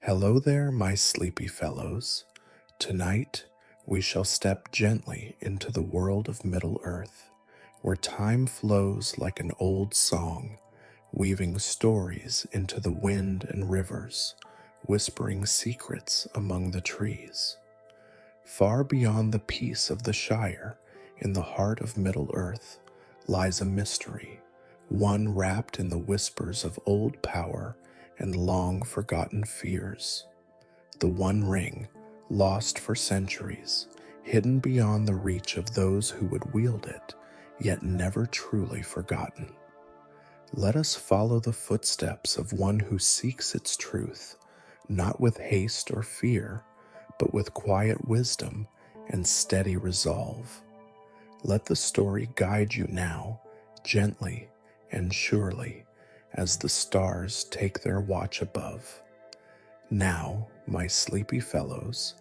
Hello there, my sleepy fellows. Tonight, we shall step gently into the world of Middle-earth, where time flows like an old song, weaving stories into the wind and rivers, whispering secrets among the trees. Far beyond the peace of the Shire, in the heart of Middle-earth, lies a mystery, one wrapped in the whispers of old power and long-forgotten fears. The One Ring, lost for centuries, hidden beyond the reach of those who would wield it, yet never truly forgotten. Let us follow the footsteps of one who seeks its truth, not with haste or fear, but with quiet wisdom and steady resolve. Let the story guide you now, gently and surely, as the stars take their watch above. Now, my sleepy fellows,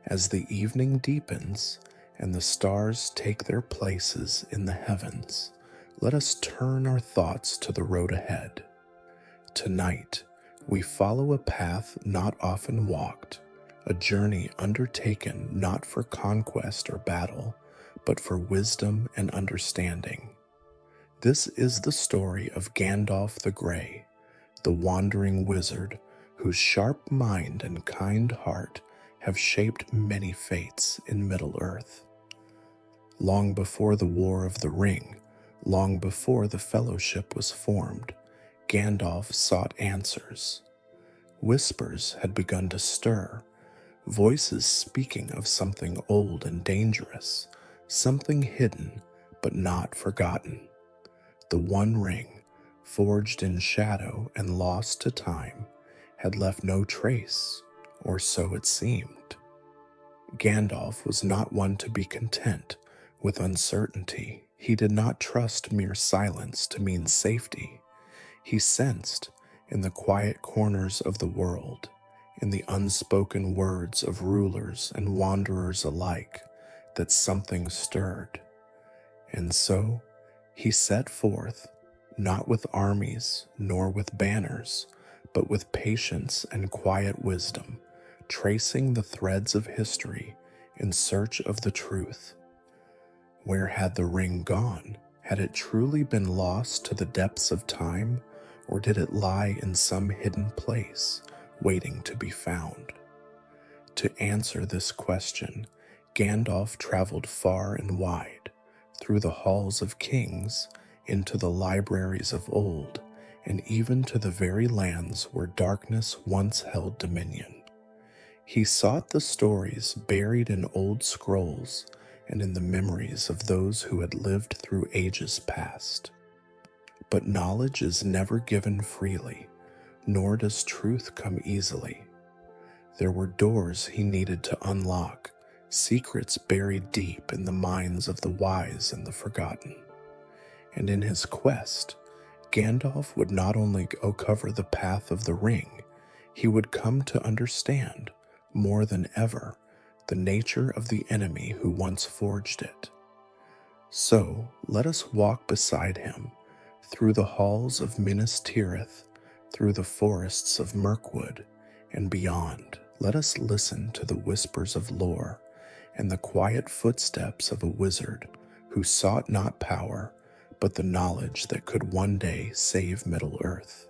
as the evening deepens and the stars take their places in the heavens, let us turn our thoughts to the road ahead. Tonight, we follow a path not often walked, a journey undertaken not for conquest or battle, but for wisdom and understanding. This is the story of Gandalf the Grey, the wandering wizard whose sharp mind and kind heart have shaped many fates in Middle-earth. Long before the War of the Ring, long before the Fellowship was formed, Gandalf sought answers. Whispers had begun to stir, voices speaking of something old and dangerous, something hidden but not forgotten. The One Ring, forged in shadow and lost to time, had left no trace, or so it seemed. Gandalf was not one to be content with uncertainty. He did not trust mere silence to mean safety. He sensed, in the quiet corners of the world, in the unspoken words of rulers and wanderers alike, that something stirred. And so, he set forth, not with armies nor with banners, but with patience and quiet wisdom, tracing the threads of history in search of the truth. Where had the ring gone? Had it truly been lost to the depths of time, or did it lie in some hidden place, waiting to be found? To answer this question, Gandalf traveled far and wide, through the halls of kings, into the libraries of old, and even to the very lands where darkness once held dominion. He sought the stories buried in old scrolls and in the memories of those who had lived through ages past. But knowledge is never given freely, nor does truth come easily. There were doors he needed to unlock, secrets buried deep in the minds of the wise and the forgotten. And in his quest, Gandalf would not only uncover the path of the ring, he would come to understand, more than ever, the nature of the enemy who once forged it. So let us walk beside him, through the halls of Minas Tirith, through the forests of Mirkwood, and beyond. Let us listen to the whispers of lore and the quiet footsteps of a wizard who sought not power, but the knowledge that could one day save Middle-earth.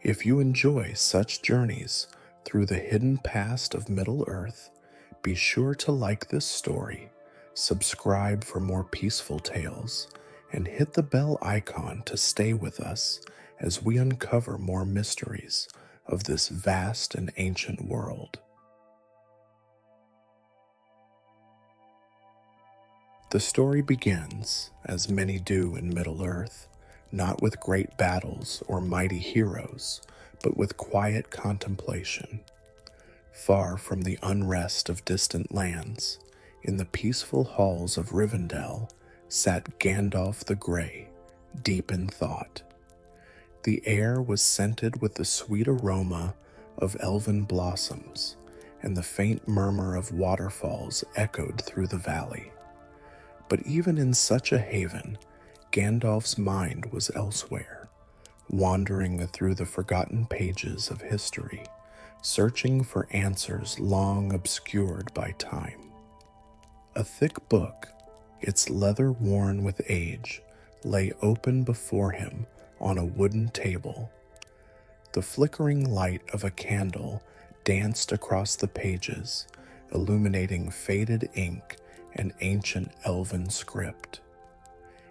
If you enjoy such journeys through the hidden past of Middle-earth, be sure to like this story, subscribe for more peaceful tales, and hit the bell icon to stay with us as we uncover more mysteries of this vast and ancient world. The story begins, as many do in Middle-earth, not with great battles or mighty heroes, but with quiet contemplation. Far from the unrest of distant lands, in the peaceful halls of Rivendell, sat Gandalf the Grey, deep in thought. The air was scented with the sweet aroma of elven blossoms, and the faint murmur of waterfalls echoed through the valley. But even in such a haven, Gandalf's mind was elsewhere, wandering through the forgotten pages of history, searching for answers long obscured by time. A thick book, its leather worn with age, lay open before him on a wooden table. The flickering light of a candle danced across the pages, illuminating faded ink and ancient elven script.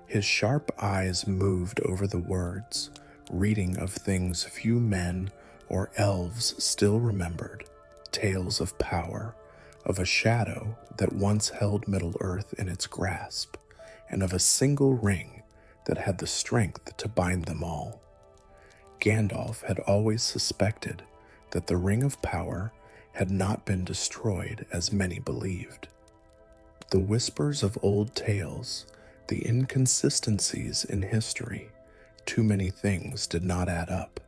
His sharp eyes moved over the words, reading of things few men or elves still remembered, tales of power, of a shadow that once held Middle-earth in its grasp, and of a single ring that had the strength to bind them all. Gandalf had always suspected that the Ring of Power had not been destroyed as many believed. The whispers of old tales, the inconsistencies in history, too many things did not add up.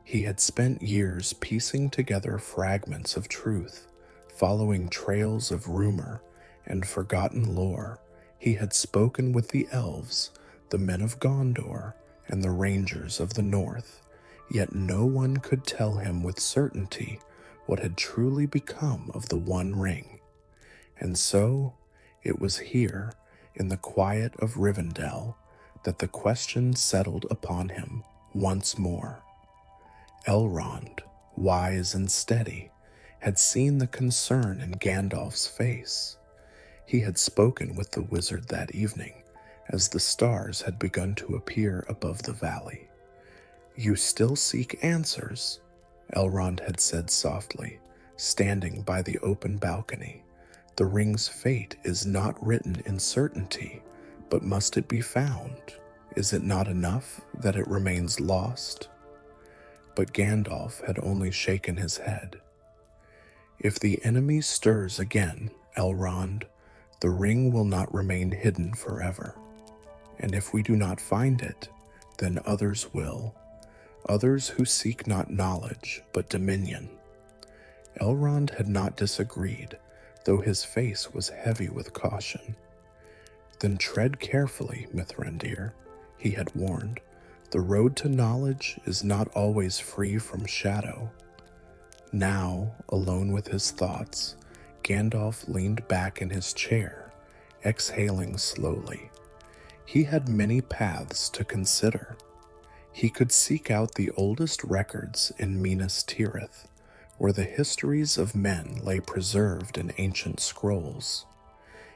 He had spent years piecing together fragments of truth, following trails of rumor and forgotten lore. He had spoken with the elves, the men of Gondor, and the rangers of the north, yet no one could tell him with certainty what had truly become of the One Ring. And so, it was here, in the quiet of Rivendell, that the question settled upon him once more. Elrond, wise and steady, had seen the concern in Gandalf's face. He had spoken with the wizard that evening, as the stars had begun to appear above the valley. "You still seek answers," Elrond had said softly, standing by the open balcony. "The ring's fate is not written in certainty, but must it be found? Is it not enough that it remains lost?" But Gandalf had only shaken his head. "If the enemy stirs again, Elrond, the ring will not remain hidden forever. And if we do not find it, then others will, others who seek not knowledge, but dominion." Elrond had not disagreed, though his face was heavy with caution. "Then tread carefully, Mithrandir," he had warned. "The road to knowledge is not always free from shadow." Now, alone with his thoughts, Gandalf leaned back in his chair, exhaling slowly. He had many paths to consider. He could seek out the oldest records in Minas Tirith, where the histories of men lay preserved in ancient scrolls.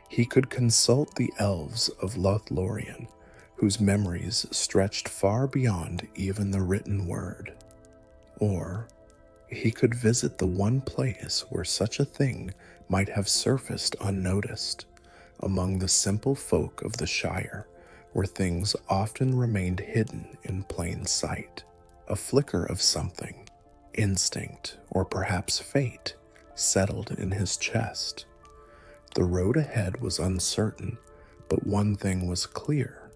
He could consult the elves of Lothlorien, whose memories stretched far beyond even the written word. Or he could visit the one place where such a thing might have surfaced unnoticed, among the simple folk of the Shire, where things often remained hidden in plain sight. A flicker of something, instinct, or perhaps fate, settled in his chest. The road ahead was uncertain, but one thing was clear.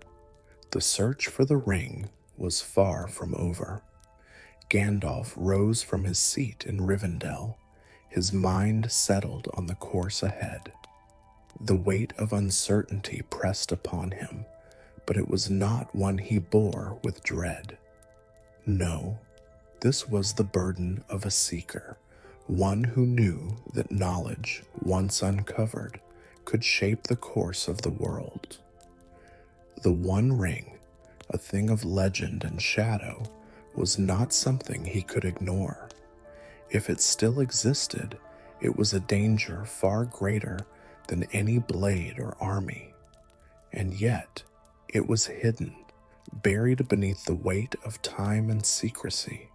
The search for the ring was far from over. Gandalf rose from his seat in Rivendell, his mind settled on the course ahead. The weight of uncertainty pressed upon him, but it was not one he bore with dread. No, this was the burden of a seeker, one who knew that knowledge, once uncovered, could shape the course of the world. The One Ring, a thing of legend and shadow, was not something he could ignore. If it still existed, it was a danger far greater than any blade or army. And yet, it was hidden, buried beneath the weight of time and secrecy.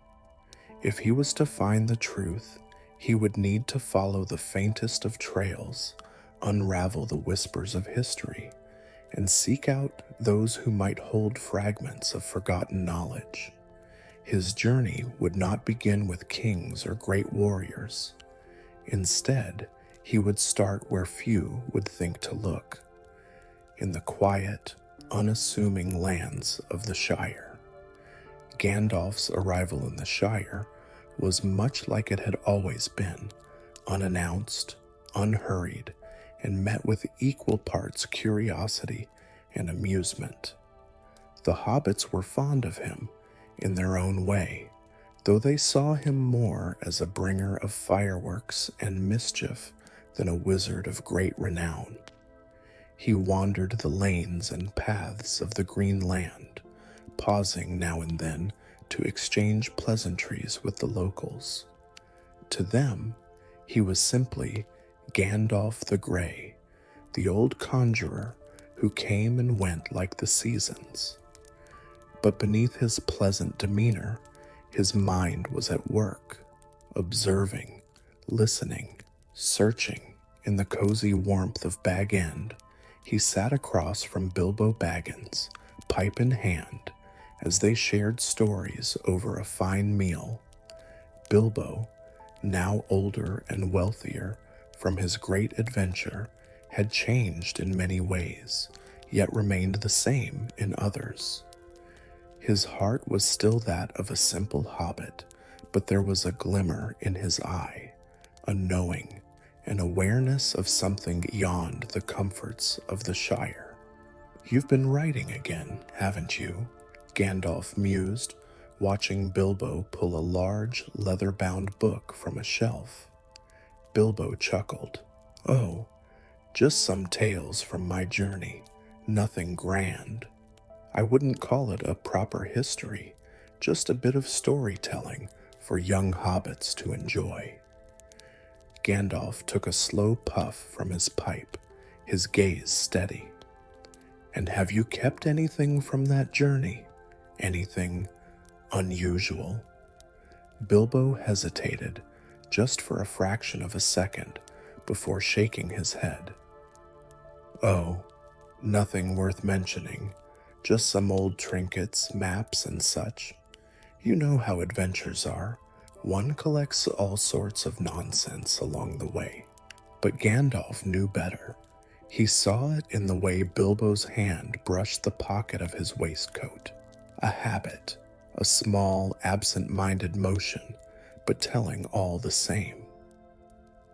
If he was to find the truth, he would need to follow the faintest of trails, unravel the whispers of history, and seek out those who might hold fragments of forgotten knowledge. His journey would not begin with kings or great warriors. Instead, he would start where few would think to look, in the quiet, unassuming lands of the Shire. Gandalf's arrival in the Shire was much like it had always been, unannounced, unhurried, and met with equal parts curiosity and amusement. The hobbits were fond of him in their own way, though they saw him more as a bringer of fireworks and mischief than a wizard of great renown. He wandered the lanes and paths of the green land, pausing now and then to exchange pleasantries with the locals. To them, he was simply Gandalf the Grey, the old conjurer who came and went like the seasons. But beneath his pleasant demeanor, his mind was at work, observing, listening, searching. In the cozy warmth of Bag End, he sat across from Bilbo Baggins, pipe in hand, as they shared stories over a fine meal. Bilbo, now older and wealthier from his great adventure, had changed in many ways, yet remained the same in others. His heart was still that of a simple hobbit, but there was a glimmer in his eye, a knowing, an awareness of something beyond the comforts of the Shire. "You've been writing again, haven't you?" Gandalf mused, watching Bilbo pull a large, leather-bound book from a shelf. Bilbo chuckled. "Oh, just some tales from my journey, nothing grand. I wouldn't call it a proper history, just a bit of storytelling for young hobbits to enjoy." Gandalf took a slow puff from his pipe, his gaze steady. "And have you kept anything from that journey? Anything unusual?" Bilbo hesitated, just for a fraction of a second, before shaking his head. "Oh, nothing worth mentioning. Just some old trinkets, maps, and such. You know how adventures are. One collects all sorts of nonsense along the way." But Gandalf knew better. He saw it in the way Bilbo's hand brushed the pocket of his waistcoat. A habit, a small, absent-minded motion, but telling all the same.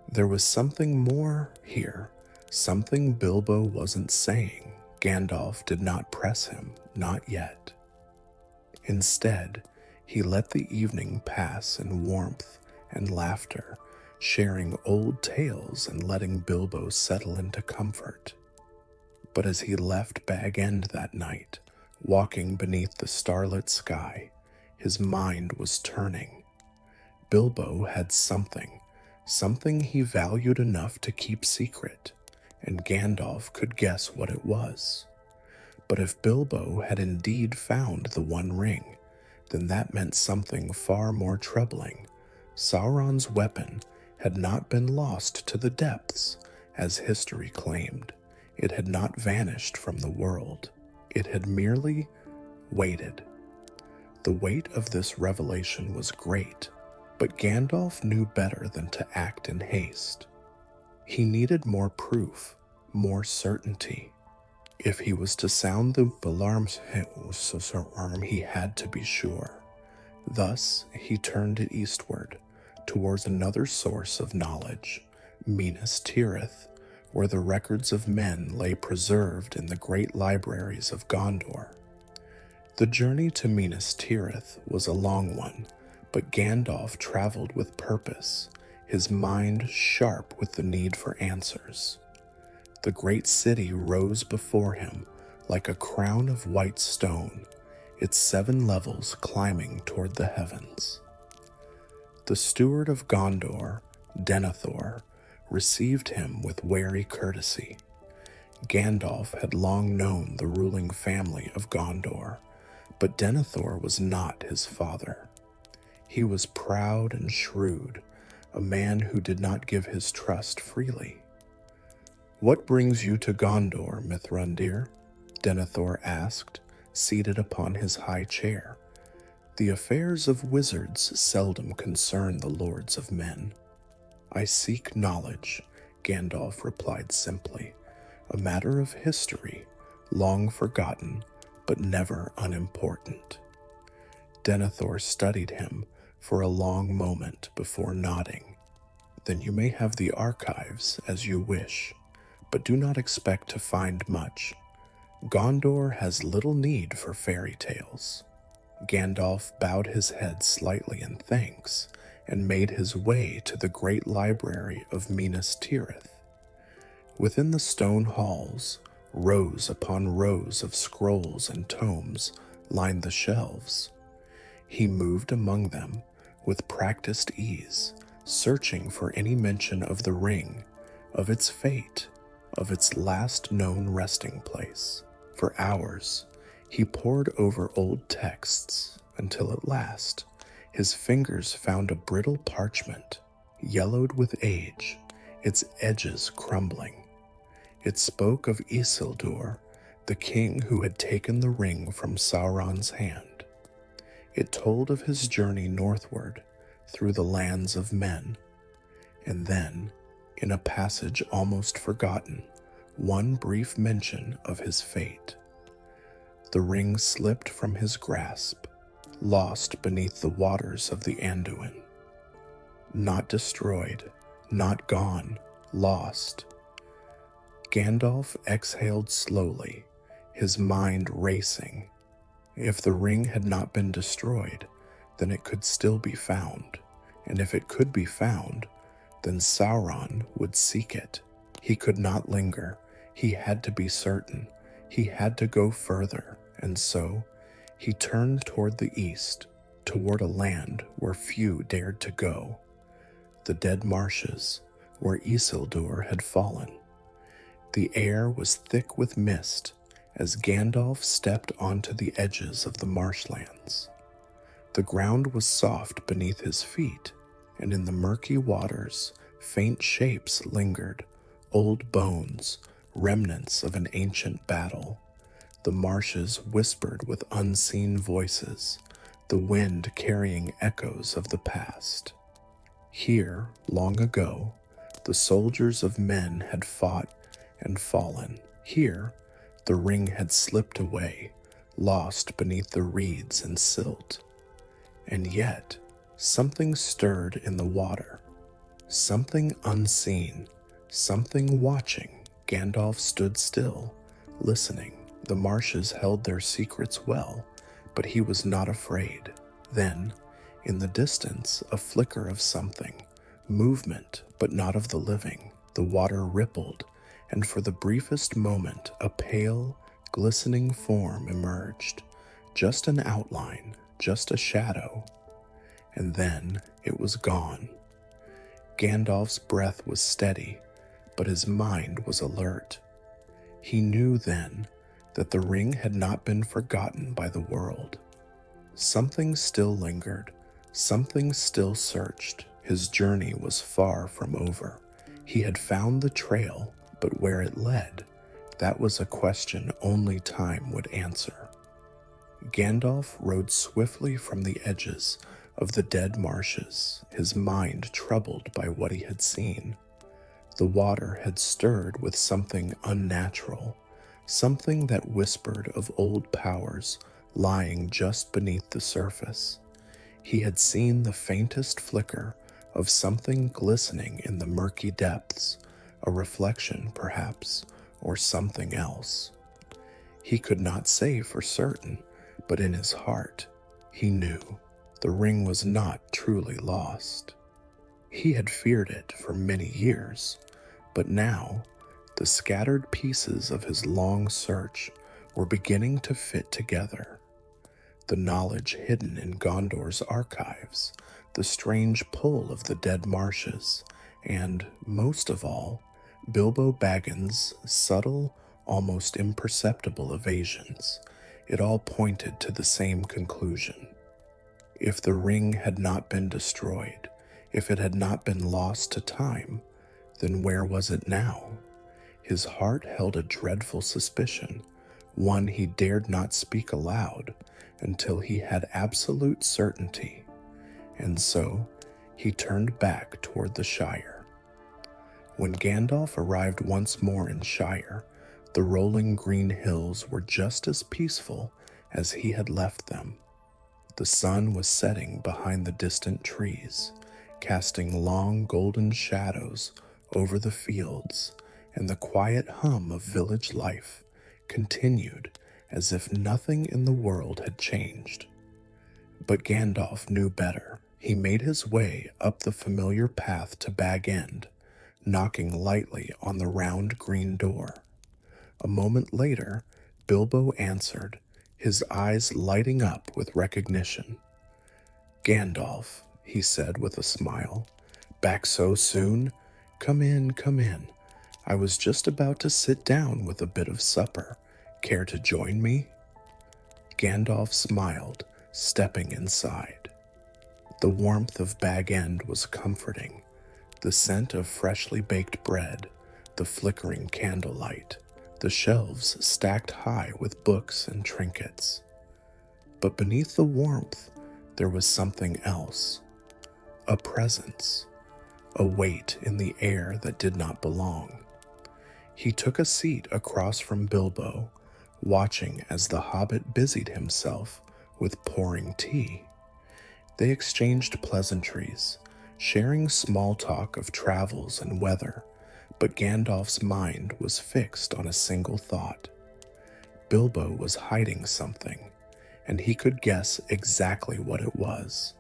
There was something more here, something Bilbo wasn't saying. Gandalf did not press him, not yet. Instead, he let the evening pass in warmth and laughter, sharing old tales and letting Bilbo settle into comfort. But as he left Bag End that night, walking beneath the starlit sky, his mind was turning. Bilbo had something he valued enough to keep secret, and Gandalf could guess what it was. But if Bilbo had indeed found the One Ring, then that meant something far more troubling. Sauron's weapon had not been lost to the depths, as history claimed. It had not vanished from the world. It had merely waited. The weight of this revelation was great, but Gandalf knew better than to act in haste. He needed more proof, more certainty. If he was to sound the alarms, he had to be sure. Thus, he turned eastward, towards another source of knowledge, Minas Tirith, where the records of men lay preserved in the great libraries of Gondor. The journey to Minas Tirith was a long one, but Gandalf traveled with purpose, his mind sharp with the need for answers. The great city rose before him like a crown of white stone, its 7 levels climbing toward the heavens. The steward of Gondor, Denethor, received him with wary courtesy. Gandalf had long known the ruling family of Gondor, but Denethor was not his father. He was proud and shrewd, a man who did not give his trust freely. "What brings you to Gondor, Mithrandir?" Denethor asked, seated upon his high chair. "The affairs of wizards seldom concern the lords of men." "I seek knowledge," Gandalf replied simply, "a matter of history, long forgotten, but never unimportant." Denethor studied him for a long moment before nodding. "Then you may have the archives as you wish, but do not expect to find much. Gondor has little need for fairy tales." Gandalf bowed his head slightly in thanks and made his way to the great library of Minas Tirith. Within the stone halls, rows upon rows of scrolls and tomes lined the shelves. He moved among them with practiced ease, searching for any mention of the ring, of its fate, of its last known resting place. For hours, he pored over old texts until at last his fingers found a brittle parchment, yellowed with age, its edges crumbling. It spoke of Isildur, the king who had taken the ring from Sauron's hand. It told of his journey northward through the lands of men, and then, in a passage almost forgotten, one brief mention of his fate. The ring slipped from his grasp, lost beneath the waters of the Anduin. Not destroyed, not gone, lost. Gandalf exhaled slowly, his mind racing. If the ring had not been destroyed, then it could still be found, and if it could be found, then Sauron would seek it. He could not linger. He had to be certain. He had to go further, and so he turned toward the east, toward a land where few dared to go, the dead marshes where Isildur had fallen. The air was thick with mist as Gandalf stepped onto the edges of the marshlands. The ground was soft beneath his feet, and in the murky waters, faint shapes lingered, old bones, remnants of an ancient battle. The marshes whispered with unseen voices, the wind carrying echoes of the past. Here, long ago, the soldiers of men had fought and fallen. Here, the ring had slipped away, lost beneath the reeds and silt. And yet, something stirred in the water, something unseen, something watching. Gandalf stood still, listening. The marshes held their secrets well, but he was not afraid. Then, in the distance, a flicker of something, movement, but not of the living. The water rippled, and for the briefest moment, a pale, glistening form emerged. Just an outline, just a shadow. And then it was gone. Gandalf's breath was steady, but his mind was alert. He knew then that the ring had not been forgotten by the world. Something still lingered, something still searched. His journey was far from over. He had found the trail, but where it led, that was a question only time would answer. Gandalf rode swiftly from the edges of the dead marshes, his mind troubled by what he had seen. The water had stirred with something unnatural, something that whispered of old powers lying just beneath the surface. He had seen the faintest flicker of something glistening in the murky depths, a reflection, perhaps, or something else. He could not say for certain, but in his heart, he knew the ring was not truly lost. He had feared it for many years, but now the scattered pieces of his long search were beginning to fit together. The knowledge hidden in Gondor's archives, the strange pull of the dead marshes, and, most of all, Bilbo Baggins' subtle, almost imperceptible evasions. It all pointed to the same conclusion. If the ring had not been destroyed, if it had not been lost to time, then where was it now? His heart held a dreadful suspicion, one he dared not speak aloud until he had absolute certainty. And so he turned back toward the Shire. When Gandalf arrived once more in Shire, the rolling green hills were just as peaceful as he had left them. The sun was setting behind the distant trees, casting long golden shadows over the fields, and the quiet hum of village life continued as if nothing in the world had changed. But Gandalf knew better. He made his way up the familiar path to Bag End, knocking lightly on the round green door. A moment later, Bilbo answered, his eyes lighting up with recognition. "Gandalf," he said with a smile, "back so soon? Come in, come in. I was just about to sit down with a bit of supper. Care to join me?" Gandalf smiled, stepping inside. The warmth of Bag End was comforting. The scent of freshly baked bread, the flickering candlelight, the shelves stacked high with books and trinkets. But beneath the warmth, there was something else. A presence, a weight in the air that did not belong. He took a seat across from Bilbo, watching as the hobbit busied himself with pouring tea. They exchanged pleasantries, sharing small talk of travels and weather, but Gandalf's mind was fixed on a single thought. Bilbo was hiding something, and he could guess exactly what it was.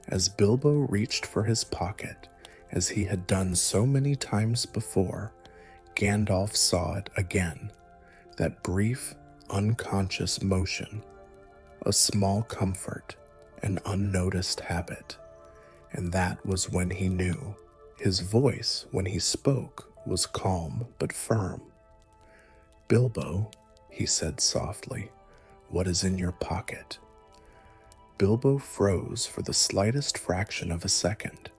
As Bilbo reached for his pocket, as he had done so many times before, Gandalf saw it again, that brief, unconscious motion, a small comfort, an unnoticed habit. And that was when he knew. His voice, when he spoke, was calm but firm. "Bilbo," he said softly, "what is in your pocket?" Bilbo froze for the slightest fraction of a second.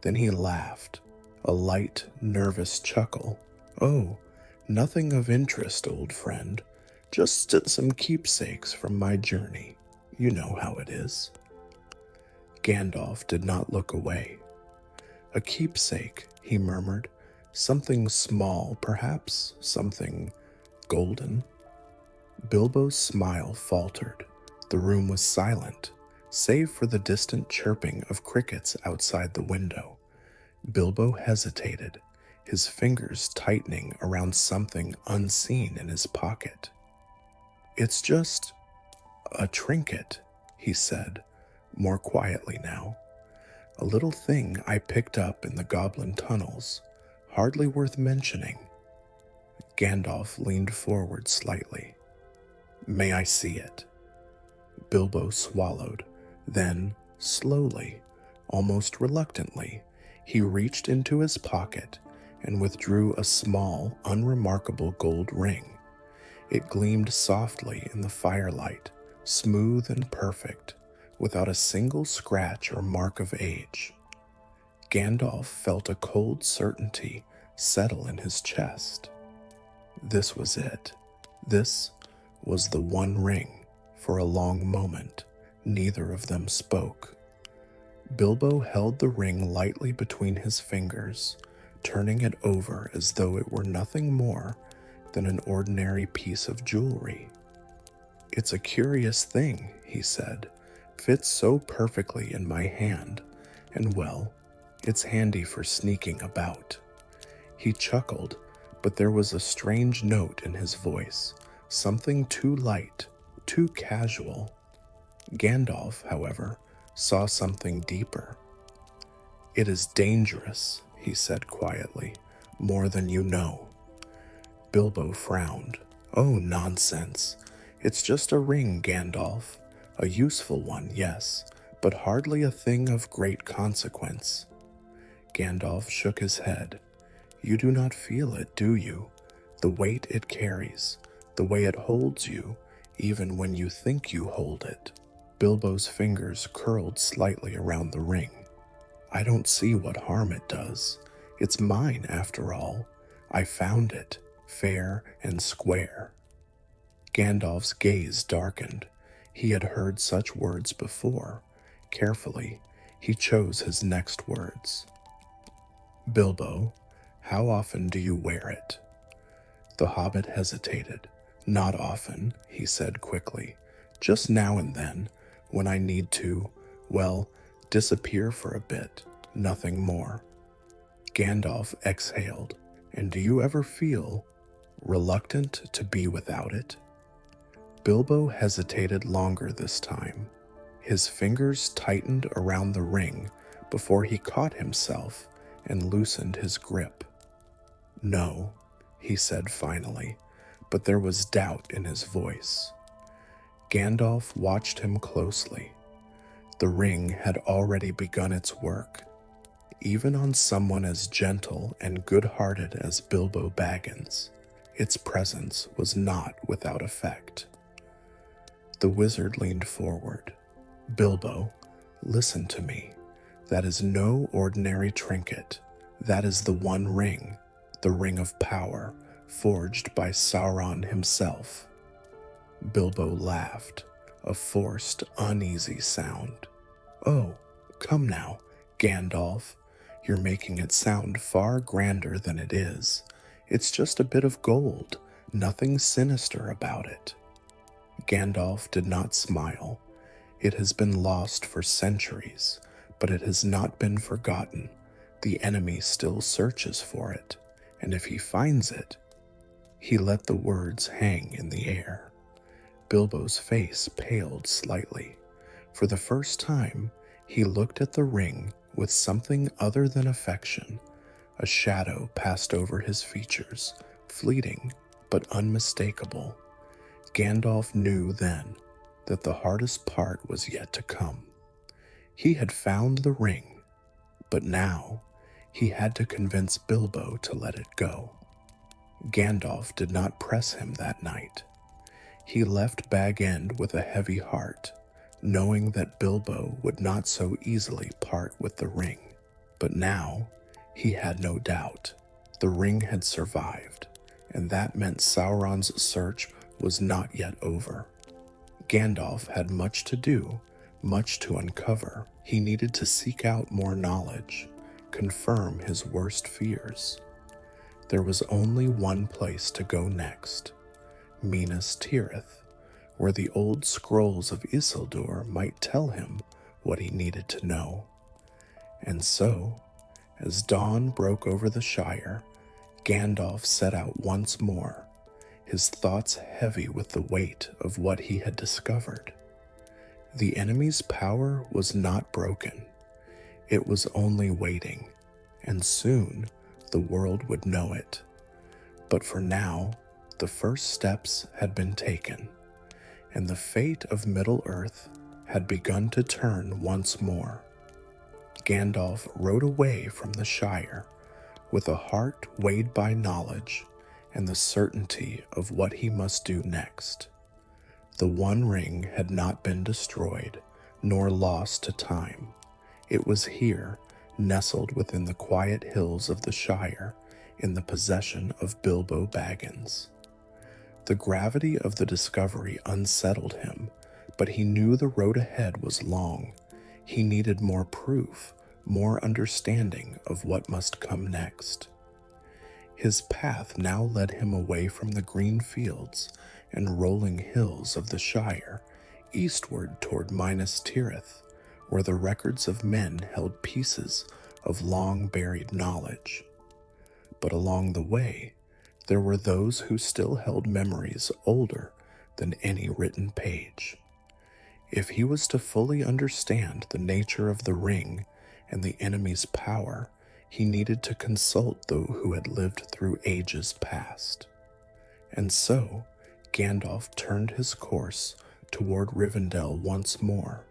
Then he laughed, a light, nervous chuckle. "Oh, nothing of interest, old friend. Just some keepsakes from my journey. You know how it is." Gandalf did not look away. "A keepsake," he murmured. "Something small, perhaps, something golden." Bilbo's smile faltered. The room was silent, save for the distant chirping of crickets outside the window. Bilbo hesitated, his fingers tightening around something unseen in his pocket. "It's just a trinket," he said, more quietly now. "A little thing I picked up in the goblin tunnels, hardly worth mentioning." Gandalf leaned forward slightly. "May I see it?" Bilbo swallowed. Then, slowly, almost reluctantly, he reached into his pocket and withdrew a small, unremarkable gold ring. It gleamed softly in the firelight, smooth and perfect, without a single scratch or mark of age. Gandalf felt a cold certainty settle in his chest. This was it. This was the one ring. For a long moment, neither of them spoke. Bilbo held the ring lightly between his fingers, turning it over as though it were nothing more than an ordinary piece of jewelry. "It's a curious thing," he said. "Fits so perfectly in my hand, and well, it's handy for sneaking about." He chuckled, but there was a strange note in his voice, something too light, too casual. Gandalf, however, saw something deeper. "It is dangerous," he said quietly, "more than you know." Bilbo frowned. "Oh, nonsense. It's just a ring, Gandalf. A useful one, yes, but hardly a thing of great consequence." Gandalf shook his head. "You do not feel it, do you? The weight it carries, the way it holds you, even when you think you hold it." Bilbo's fingers curled slightly around the ring. "I don't see what harm it does. It's mine, after all. I found it, fair and square." Gandalf's gaze darkened. He had heard such words before. Carefully, he chose his next words. "Bilbo, how often do you wear it?" The hobbit hesitated. "Not often," he said quickly. "Just now and then, when I need to, well, disappear for a bit, nothing more." Gandalf exhaled. "And do you ever feel reluctant to be without it?" Bilbo hesitated longer this time. His fingers tightened around the ring before he caught himself and loosened his grip. "No," he said finally, but there was doubt in his voice. Gandalf watched him closely. The ring had already begun its work. Even on someone as gentle and good-hearted as Bilbo Baggins, its presence was not without effect. The wizard leaned forward. "Bilbo, listen to me. That is no ordinary trinket. That is the One Ring, the Ring of Power, forged by Sauron himself." Bilbo laughed, a forced, uneasy sound. "Oh, come now, Gandalf. You're making it sound far grander than it is. It's just a bit of gold, nothing sinister about it." Gandalf did not smile. It has been lost for centuries, but it has not been forgotten. The enemy still searches for it, and if he finds it... He let the words hang in the air. Bilbo's face paled slightly. For the first time, he looked at the ring with something other than affection. A shadow passed over his features, fleeting but unmistakable. Gandalf knew then that the hardest part was yet to come. He had found the ring, but now he had to convince Bilbo to let it go. Gandalf did not press him that night. He left Bag End with a heavy heart, knowing that Bilbo would not so easily part with the ring. But now he had no doubt. The ring had survived, and that meant Sauron's search was not yet over. Gandalf had much to do, much to uncover. He needed to seek out more knowledge, confirm his worst fears. There was only one place to go next, Minas Tirith, where the old scrolls of Isildur might tell him what he needed to know. And so, as dawn broke over the Shire, Gandalf set out once more, his thoughts heavy with the weight of what he had discovered. The enemy's power was not broken. It was only waiting, and soon the world would know it. But for now, the first steps had been taken, and the fate of Middle-earth had begun to turn once more. Gandalf rode away from the Shire with a heart weighed by knowledge and the certainty of what he must do next. The One Ring had not been destroyed, nor lost to time. It was here, nestled within the quiet hills of the Shire, in the possession of Bilbo Baggins. The gravity of the discovery unsettled him, but he knew the road ahead was long. He needed more proof, more understanding of what must come next. His path now led him away from the green fields and rolling hills of the Shire, eastward toward Minas Tirith, where the records of men held pieces of long-buried knowledge. But along the way, there were those who still held memories older than any written page. If he was to fully understand the nature of the ring and the enemy's power, he needed to consult those who had lived through ages past. And so, Gandalf turned his course toward Rivendell once more,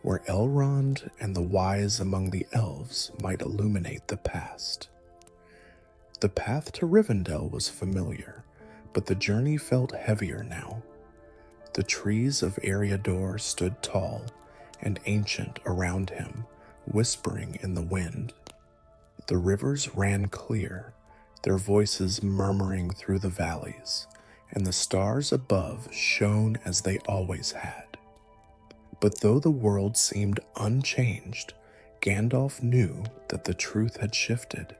where Elrond and the wise among the elves might illuminate the past. The path to Rivendell was familiar, but the journey felt heavier now. The trees of Eriador stood tall and ancient around him, whispering in the wind. The rivers ran clear, their voices murmuring through the valleys, and the stars above shone as they always had. But though the world seemed unchanged, Gandalf knew that the truth had shifted.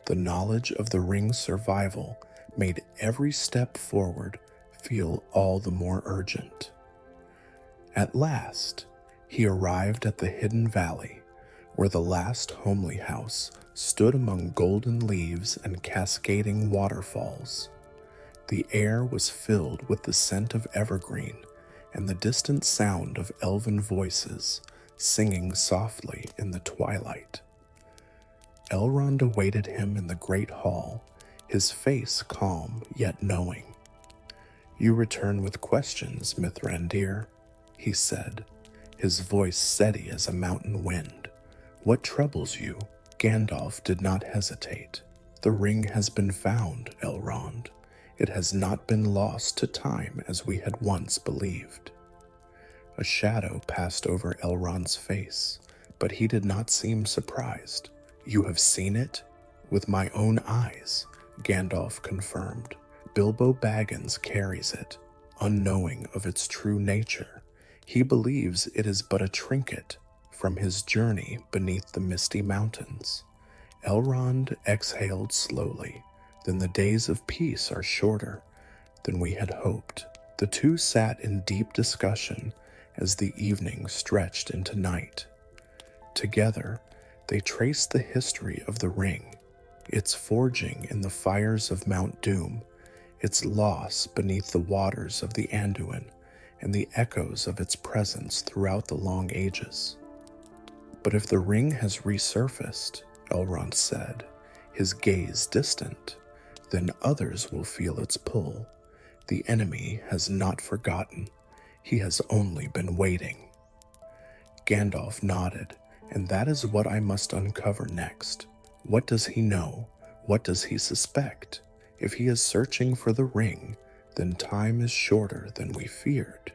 The knowledge of the ring's survival made every step forward feel all the more urgent. At last, he arrived at the hidden valley, where the last homely house stood among golden leaves and cascading waterfalls. The air was filled with the scent of evergreen, and the distant sound of elven voices singing softly in the twilight. Elrond awaited him in the great hall, his face calm yet knowing. "You return with questions, Mithrandir," he said, his voice steady as a mountain wind. "What troubles you?" Gandalf did not hesitate. "The ring has been found, Elrond. It has not been lost to time as we had once believed." A shadow passed over Elrond's face, but he did not seem surprised. "You have seen it?" "With my own eyes," Gandalf confirmed. "Bilbo Baggins carries it, unknowing of its true nature. He believes it is but a trinket from his journey beneath the misty mountains." Elrond exhaled slowly. "Then the days of peace are shorter than we had hoped." The two sat in deep discussion as the evening stretched into night. Together, they traced the history of the ring, its forging in the fires of Mount Doom, its loss beneath the waters of the Anduin, and the echoes of its presence throughout the long ages. "But if the ring has resurfaced," Elrond said, his gaze distant, "then others will feel its pull. The enemy has not forgotten. He has only been waiting." Gandalf nodded. "And that is what I must uncover next. What does he know? What does he suspect? If he is searching for the ring, then time is shorter than we feared."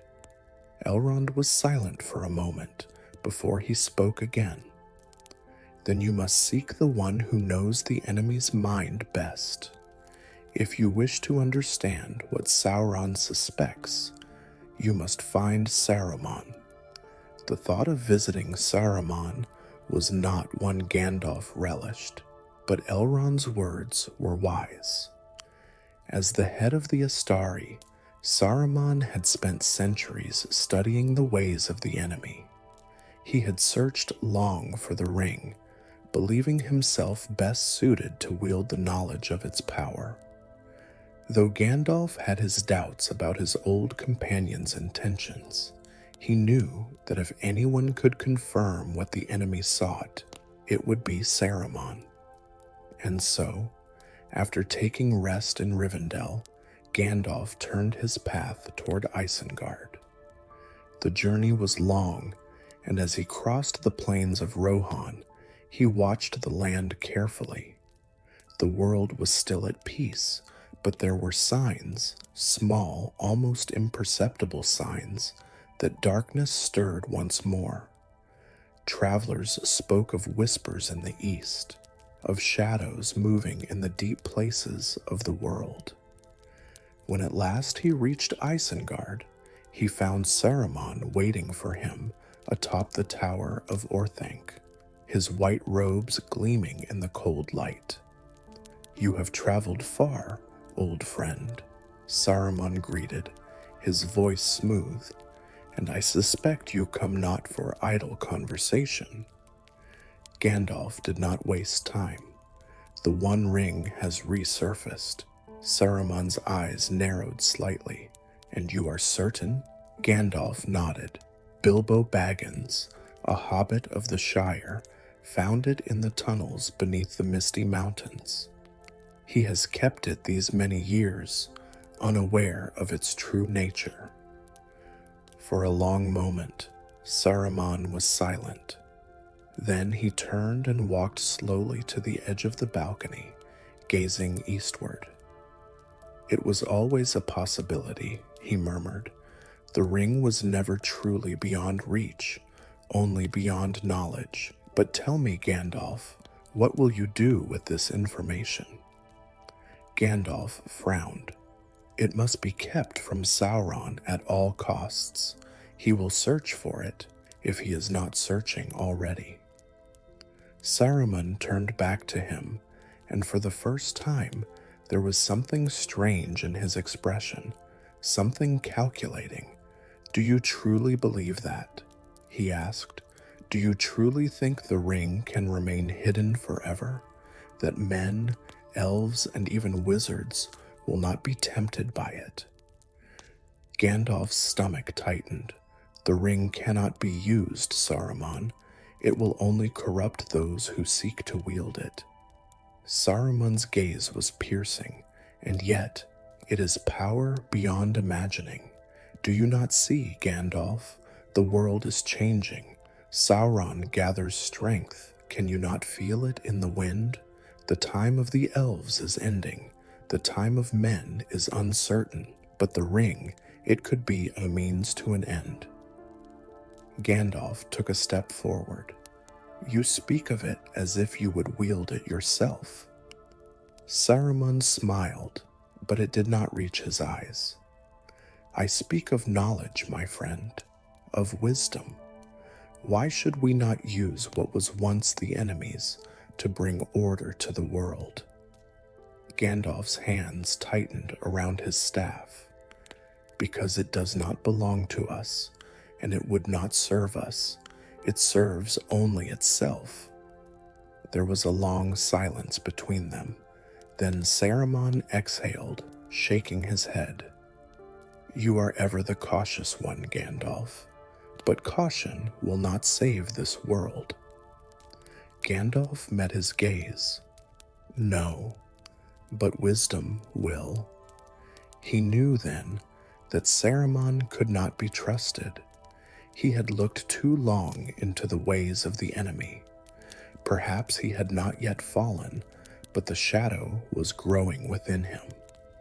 Elrond was silent for a moment before he spoke again. "Then you must seek the one who knows the enemy's mind best. If you wish to understand what Sauron suspects, you must find Saruman." The thought of visiting Saruman was not one Gandalf relished, but Elrond's words were wise. As the head of the Astari, Saruman had spent centuries studying the ways of the enemy. He had searched long for the ring, believing himself best suited to wield the knowledge of its power. Though Gandalf had his doubts about his old companion's intentions, he knew that if anyone could confirm what the enemy sought, it would be Saruman. And so, after taking rest in Rivendell, Gandalf turned his path toward Isengard. The journey was long, and as he crossed the plains of Rohan, he watched the land carefully. The world was still at peace, but there were signs, small, almost imperceptible signs, that darkness stirred once more. Travelers spoke of whispers in the east, of shadows moving in the deep places of the world. When at last he reached Isengard, he found Saruman waiting for him atop the tower of Orthanc, his white robes gleaming in the cold light. "You have traveled far, old friend," Saruman greeted, his voice smooth, "and I suspect you come not for idle conversation." Gandalf did not waste time. "The One Ring has resurfaced." Saruman's eyes narrowed slightly. "And you are certain?" Gandalf nodded. "Bilbo Baggins, a hobbit of the Shire, found it in the tunnels beneath the misty mountains. He has kept it these many years, unaware of its true nature." For a long moment, Saruman was silent. Then he turned and walked slowly to the edge of the balcony, gazing eastward. "It was always a possibility," he murmured. "The ring was never truly beyond reach, only beyond knowledge. But tell me, Gandalf, what will you do with this information?" Gandalf frowned. "It must be kept from Sauron at all costs. He will search for it, if he is not searching already." Saruman turned back to him, and for the first time, there was something strange in his expression, something calculating. "Do you truly believe that?" he asked. "Do you truly think the ring can remain hidden forever? That men, elves, and even wizards will not be tempted by it?" Gandalf's stomach tightened. The ring cannot be used, Saruman. It will only corrupt those who seek to wield it. Saruman's gaze was piercing, and yet it is power beyond imagining. Do you not see, Gandalf? The world is changing. Sauron gathers strength. Can you not feel it in the wind? The time of the elves is ending. The time of men is uncertain, but the ring, it could be a means to an end. Gandalf took a step forward. You speak of it as if you would wield it yourself. Saruman smiled, but it did not reach his eyes. I speak of knowledge, my friend, of wisdom. Why should we not use what was once the enemy's to bring order to the world? Gandalf's hands tightened around his staff. Because it does not belong to us, and it would not serve us. It serves only itself. There was a long silence between them. Then Saruman exhaled, shaking his head. You are ever the cautious one, Gandalf, but caution will not save this world. Gandalf met his gaze. No, but wisdom will. He knew then that Saruman could not be trusted. He had looked too long into the ways of the enemy. Perhaps he had not yet fallen, but the shadow was growing within him,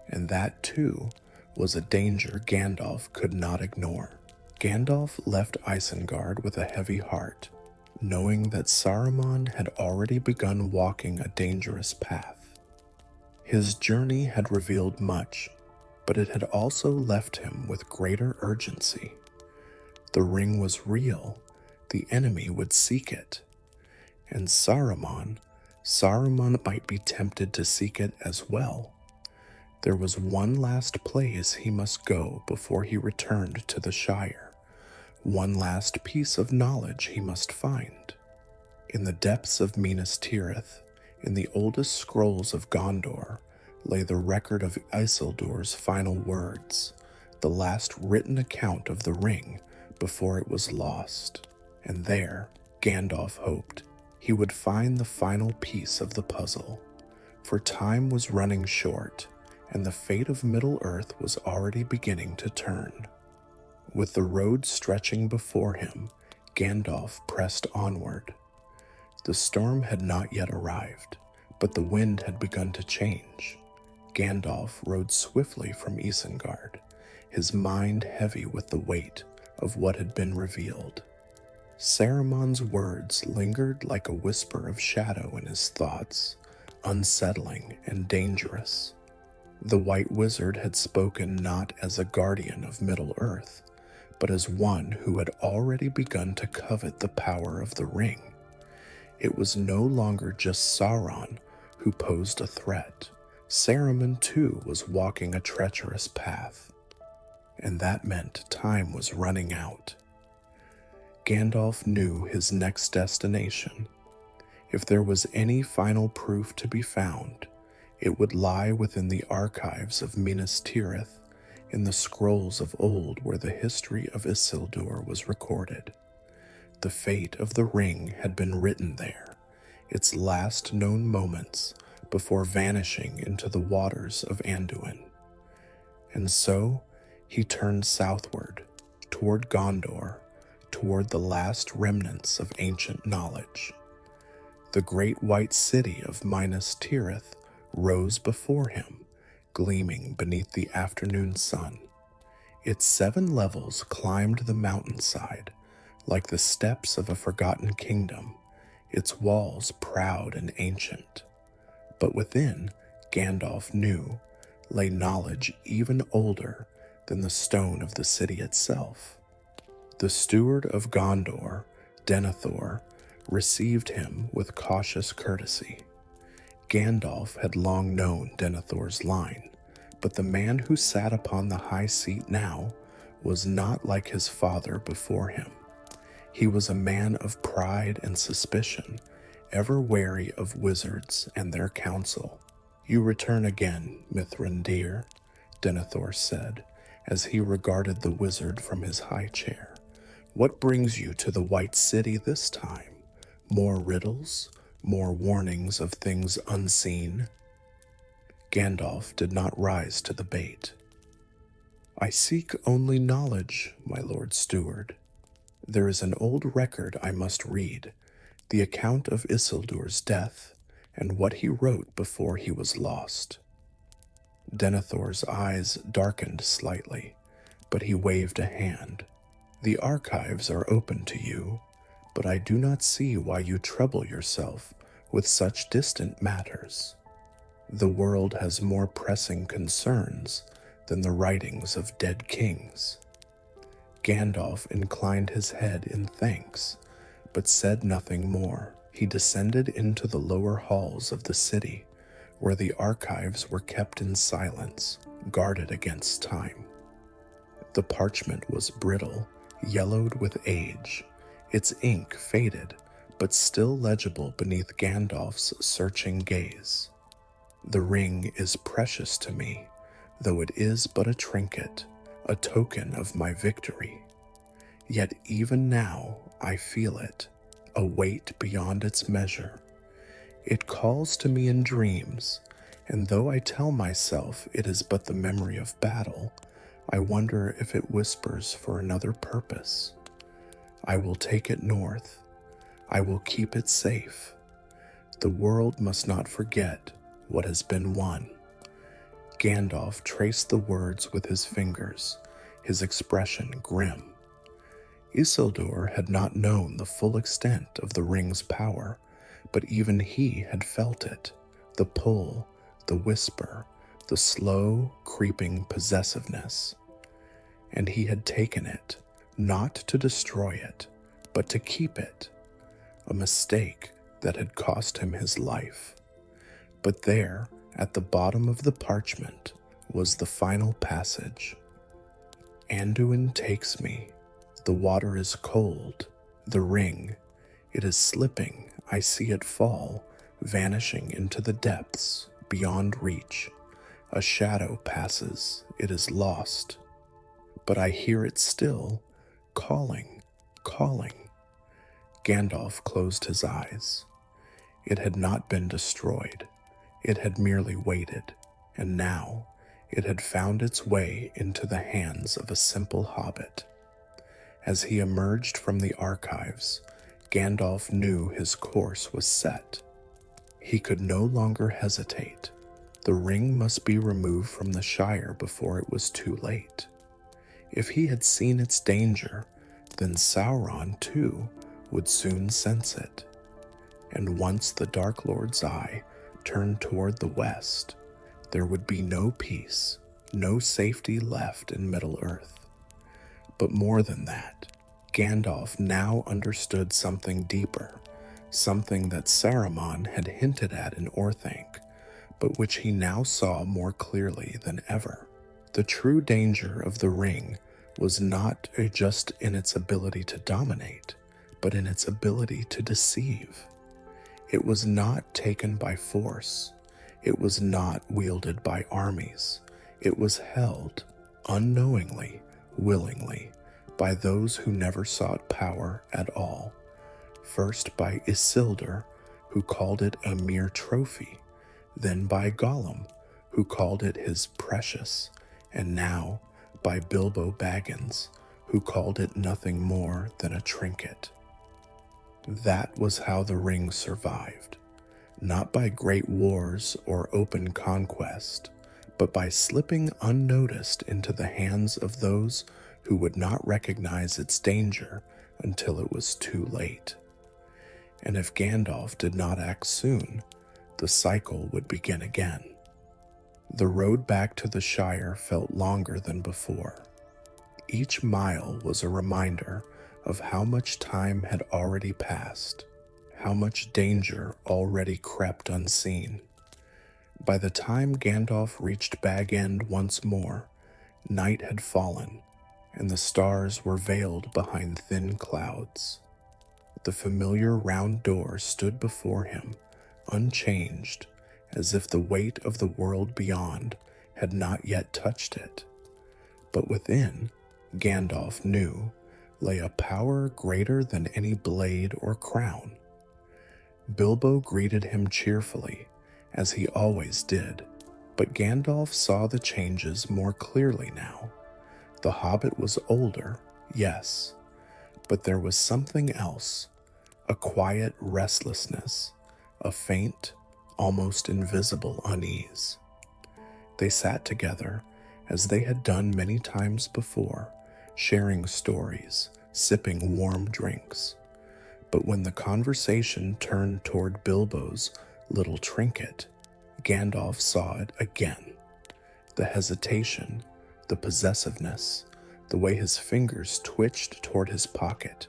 and that too was a danger Gandalf could not ignore. Gandalf left Isengard with a heavy heart, knowing that Saruman had already begun walking a dangerous path. His journey had revealed much, but it had also left him with greater urgency. The ring was real. The enemy would seek it. And Saruman might be tempted to seek it as well. There was one last place he must go before he returned to the Shire. One last piece of knowledge he must find. In the depths of Minas Tirith, in the oldest scrolls of Gondor, lay the record of Isildur's final words, the last written account of the ring before it was lost. And there, Gandalf hoped, he would find the final piece of the puzzle. For time was running short, and the fate of Middle-earth was already beginning to turn. With the road stretching before him, Gandalf pressed onward. The storm had not yet arrived, but the wind had begun to change. Gandalf rode swiftly from Isengard, his mind heavy with the weight of what had been revealed. Saruman's words lingered like a whisper of shadow in his thoughts, unsettling and dangerous. The White Wizard had spoken not as a guardian of Middle-earth, but as one who had already begun to covet the power of the ring. It was no longer just Sauron who posed a threat. Saruman too was walking a treacherous path, and that meant time was running out. Gandalf knew his next destination. If there was any final proof to be found, it would lie within the archives of Minas Tirith, in the scrolls of old where the history of Isildur was recorded. The fate of the ring had been written there, its last known moments before vanishing into the waters of Anduin. And so he turned southward, toward Gondor, toward the last remnants of ancient knowledge. The great white city of Minas Tirith rose before him, gleaming beneath the afternoon sun. Its 7 levels climbed the mountainside, like the steps of a forgotten kingdom, its walls proud and ancient. But within, Gandalf knew, lay knowledge even older than the stone of the city itself. The steward of Gondor, Denethor, received him with cautious courtesy. Gandalf had long known Denethor's line, but the man who sat upon the high seat now was not like his father before him. He was a man of pride and suspicion, ever wary of wizards and their counsel. You return again, Mithrin dear, Denethor said, as he regarded the wizard from his high chair. "What brings you to the White City this time? More riddles? More warnings of things unseen?" Gandalf did not rise to the bait. "I seek only knowledge, my Lord Steward. There is an old record I must read, the account of Isildur's death, and what he wrote before he was lost." Denethor's eyes darkened slightly, but he waved a hand. "The archives are open to you, but I do not see why you trouble yourself with such distant matters. The world has more pressing concerns than the writings of dead kings." Gandalf inclined his head in thanks, but said nothing more. He descended into the lower halls of the city, where the archives were kept in silence, guarded against time. The parchment was brittle, yellowed with age, its ink faded, but still legible beneath Gandalf's searching gaze. "The ring is precious to me, though it is but a trinket, a token of my victory. Yet even now I feel it, a weight beyond its measure. It calls to me in dreams, and though I tell myself it is but the memory of battle, I wonder if it whispers for another purpose. I will take it north. I will keep it safe. The world must not forget what has been won." Gandalf traced the words with his fingers, his expression grim. Isildur had not known the full extent of the ring's power, but even he had felt it, the pull, the whisper, the slow, creeping possessiveness. And he had taken it, not to destroy it, but to keep it, a mistake that had cost him his life. But there, at the bottom of the parchment, was the final passage. "Anduin takes me. The water is cold. The ring. It is slipping. I see it fall, vanishing into the depths, beyond reach. A shadow passes. It is lost. But I hear it still, calling, calling." Gandalf closed his eyes. It had not been destroyed. It had merely waited, and now it had found its way into the hands of a simple hobbit. As he emerged from the archives, Gandalf knew his course was set. He could no longer hesitate. The ring must be removed from the Shire before it was too late. If he had seen its danger, then Sauron, too, would soon sense it. And once the Dark Lord's eye turned toward the west, there would be no peace, no safety left in Middle-earth. But more than that, Gandalf now understood something deeper, something that Saruman had hinted at in Orthanc, but which he now saw more clearly than ever. The true danger of the ring was not just in its ability to dominate, but in its ability to deceive. It was not taken by force. It was not wielded by armies. It was held, unknowingly, willingly, by those who never sought power at all. First by Isildur, who called it a mere trophy, then by Gollum, who called it his precious, and now by Bilbo Baggins, who called it nothing more than a trinket. That was how the ring survived, not by great wars or open conquest, but by slipping unnoticed into the hands of those who would not recognize its danger until it was too late. And if Gandalf did not act soon, the cycle would begin again. The road back to the Shire felt longer than before. Each mile was a reminder of how much time had already passed, how much danger already crept unseen. By the time Gandalf reached Bag End once more, night had fallen, and the stars were veiled behind thin clouds. The familiar round door stood before him, unchanged, as if the weight of the world beyond had not yet touched it. But within, Gandalf knew, lay a power greater than any blade or crown. Bilbo greeted him cheerfully, as he always did, but Gandalf saw the changes more clearly now. The hobbit was older, yes, but there was something else, a quiet restlessness, a faint, almost invisible unease. They sat together, as they had done many times before, sharing stories, sipping warm drinks. But when the conversation turned toward Bilbo's little trinket, Gandalf saw it again. The hesitation, the possessiveness, the way his fingers twitched toward his pocket.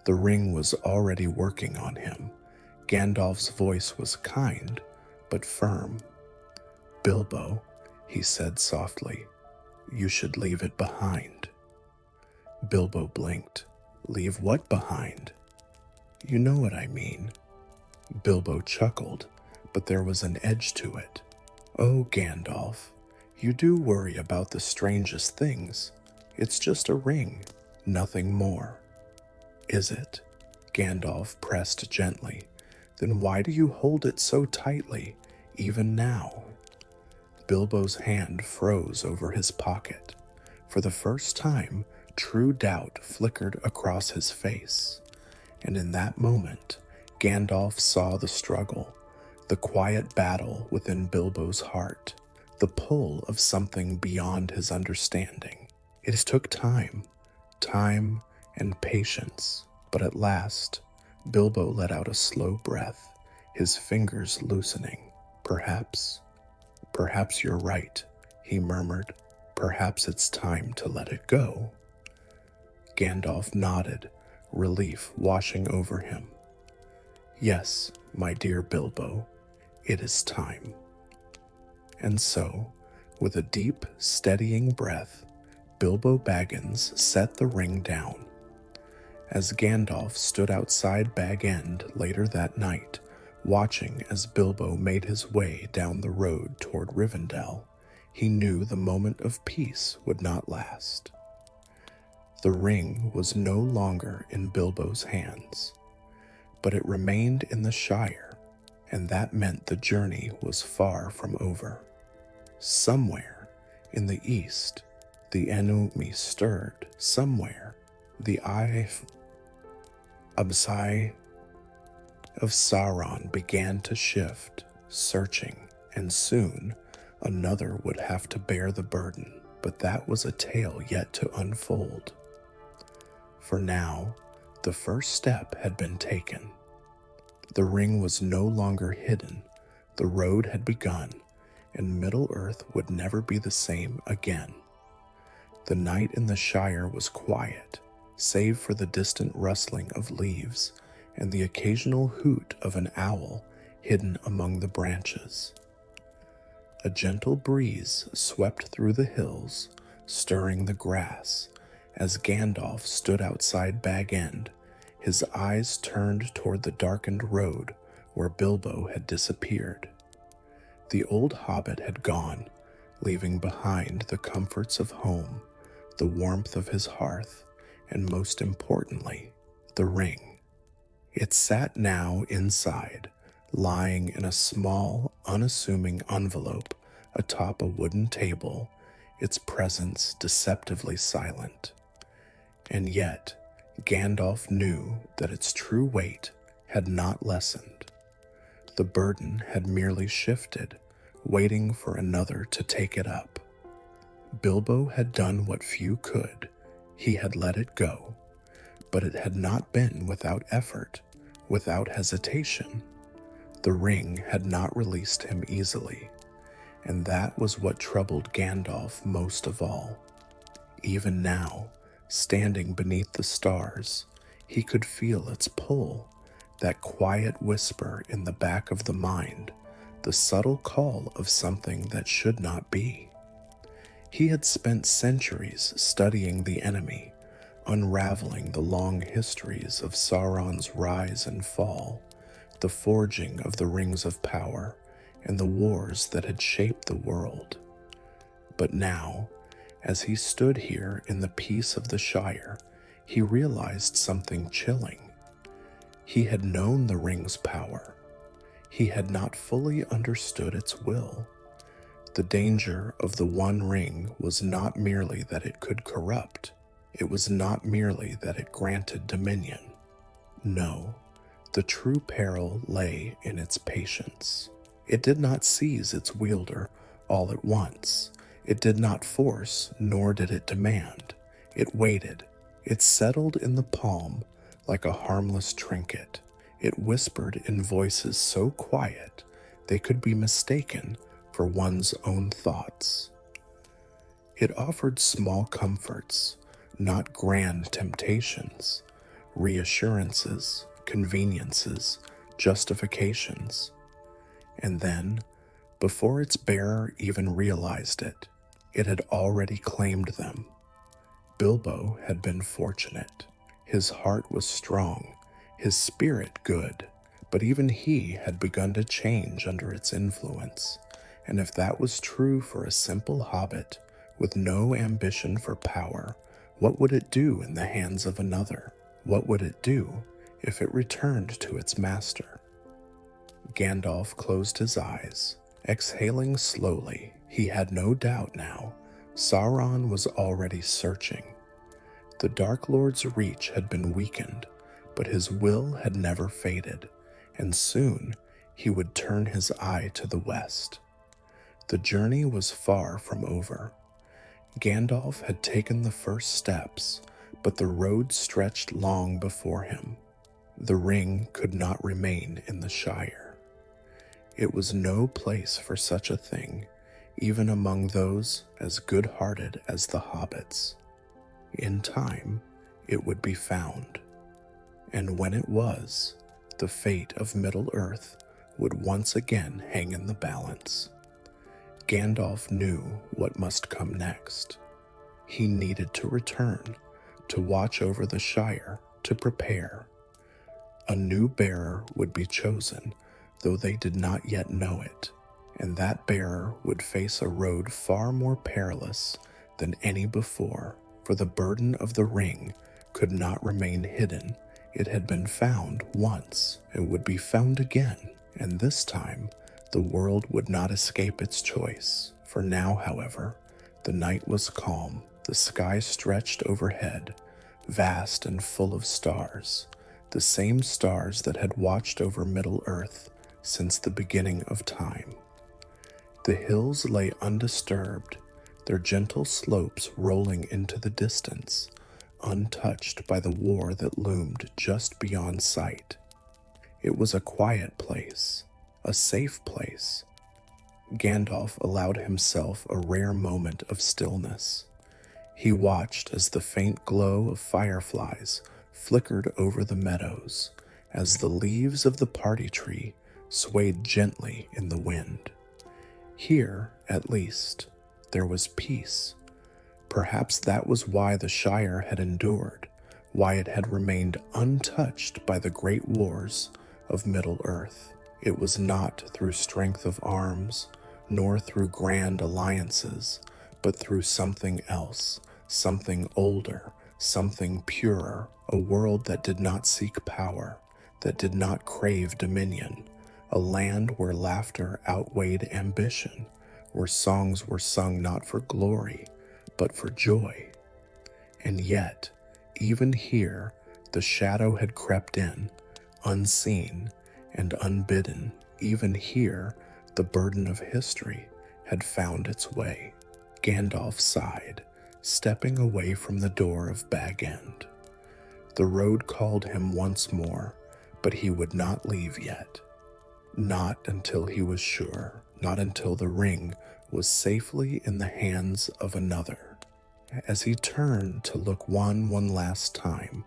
The ring was already working on him. Gandalf's voice was kind, but firm. "Bilbo," he said softly, "you should leave it behind." Bilbo blinked. "Leave what behind?" "You know what I mean." Bilbo chuckled, but there was an edge to it. "Oh, Gandalf, you do worry about the strangest things. It's just a ring, nothing more." "Is it?" Gandalf pressed gently. "Then why do you hold it so tightly, even now?" Bilbo's hand froze over his pocket. For the first time, true doubt flickered across his face. And in that moment, Gandalf saw the struggle, the quiet battle within Bilbo's heart, the pull of something beyond his understanding. It took time and patience, but at last, Bilbo let out a slow breath, his fingers loosening. Perhaps you're right," he murmured. "Perhaps it's time to let it go." Gandalf nodded, relief washing over him. "Yes, my dear Bilbo, it is time." And so, with a deep, steadying breath, Bilbo Baggins set the ring down. As Gandalf stood outside Bag End later that night, watching as Bilbo made his way down the road toward Rivendell, he knew the moment of peace would not last. The ring was no longer in Bilbo's hands, but it remained in the Shire, and that meant the journey was far from over. Somewhere in the east, the Enumi stirred. Somewhere, the eye of Sauron began to shift, searching, and soon another would have to bear the burden, but that was a tale yet to unfold. For now, the first step had been taken. The ring was no longer hidden, the road had begun, and Middle-earth would never be the same again. The night in the Shire was quiet, save for the distant rustling of leaves and the occasional hoot of an owl hidden among the branches. A gentle breeze swept through the hills, stirring the grass, as Gandalf stood outside Bag End, his eyes turned toward the darkened road where Bilbo had disappeared. The old hobbit had gone, leaving behind the comforts of home, the warmth of his hearth, and most importantly, the ring. It sat now inside, lying in a small, unassuming envelope atop a wooden table, its presence deceptively silent. And yet, Gandalf knew that its true weight had not lessened. The burden had merely shifted, waiting for another to take it up. Bilbo had done what few could. He had let it go. But it had not been without effort, without hesitation. The ring had not released him easily, and that was what troubled Gandalf most of all. Even now, standing beneath the stars, he could feel its pull, that quiet whisper in the back of the mind, the subtle call of something that should not be. He had spent centuries studying the enemy, unraveling the long histories of Sauron's rise and fall, the forging of the rings of power, and the wars that had shaped the world. But now, As he stood here in the peace of the Shire, he realized something chilling. He had known the ring's power. He had not fully understood its will. The danger of the One Ring was not merely that it could corrupt. It was not merely that it granted dominion. No, the true peril lay in its patience. It did not seize its wielder all at once. It did not force, nor did it demand. It waited. It settled in the palm like a harmless trinket. It whispered in voices so quiet they could be mistaken for one's own thoughts. It offered small comforts, not grand temptations, reassurances, conveniences, justifications. And then, before its bearer even realized it, it had already claimed them. Bilbo had been fortunate. His heart was strong, his spirit good, but even he had begun to change under its influence. And if that was true for a simple hobbit with no ambition for power, what would it do in the hands of another? What would it do if it returned to its master? Gandalf closed his eyes, exhaling slowly. He had no doubt now. Sauron was already searching. The Dark Lord's reach had been weakened, but his will had never faded, and soon he would turn his eye to the west. The journey was far from over. Gandalf had taken the first steps, but the road stretched long before him. The ring could not remain in the Shire. It was no place for such a thing, even among those as good-hearted as the hobbits. In time, it would be found. And when it was, the fate of Middle-earth would once again hang in the balance. Gandalf knew what must come next. He needed to return, to watch over the Shire, to prepare. A new bearer would be chosen, though they did not yet know it, and that bearer would face a road far more perilous than any before, for the burden of the ring could not remain hidden. It had been found once, it would be found again, and this time the world would not escape its choice. For now, however, the night was calm, the sky stretched overhead, vast and full of stars, the same stars that had watched over Middle-earth since the beginning of time. The hills lay undisturbed, their gentle slopes rolling into the distance, untouched by the war that loomed just beyond sight. It was a quiet place, a safe place. Gandalf allowed himself a rare moment of stillness. He watched as the faint glow of fireflies flickered over the meadows, as the leaves of the party tree swayed gently in the wind. Here, at least, there was peace. Perhaps that was why the Shire had endured, why it had remained untouched by the great wars of Middle-earth. It was not through strength of arms, nor through grand alliances, but through something else, something older, something purer, a world that did not seek power, that did not crave dominion, a land where laughter outweighed ambition, where songs were sung not for glory, but for joy. And yet, even here, the shadow had crept in, unseen and unbidden. Even here, the burden of history had found its way. Gandalf sighed, stepping away from the door of Bag End. The road called him once more, but he would not leave yet. Not until he was sure, not until the ring was safely in the hands of another. As he turned to look one last time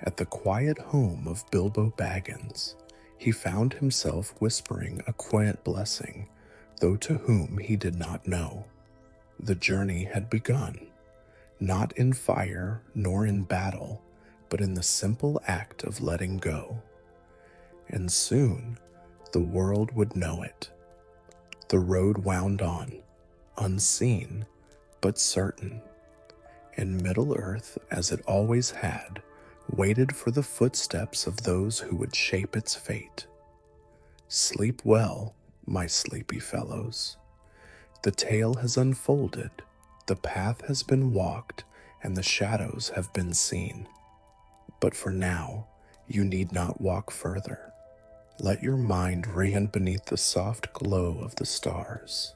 at the quiet home of Bilbo Baggins, he found himself whispering a quiet blessing, though to whom he did not know. The journey had begun, not in fire nor in battle, but in the simple act of letting go. And soon the world would know it. The road wound on, unseen but certain, and Middle-earth, as it always had, waited for the footsteps of those who would shape its fate. Sleep well, my sleepy fellows. The tale has unfolded, the path has been walked, and the shadows have been seen. But for now, you need not walk further. Let your mind reign beneath the soft glow of the stars.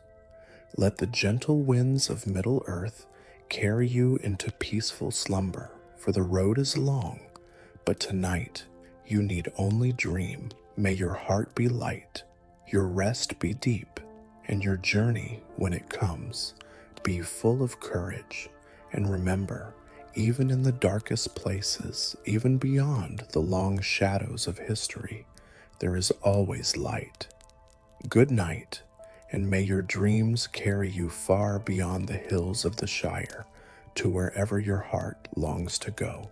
Let the gentle winds of Middle-earth carry you into peaceful slumber, for the road is long, but tonight you need only dream. May your heart be light, your rest be deep, and your journey, when it comes, be full of courage. And remember, even in the darkest places, even beyond the long shadows of history, there is always light. Good night, and may your dreams carry you far beyond the hills of the Shire to wherever your heart longs to go.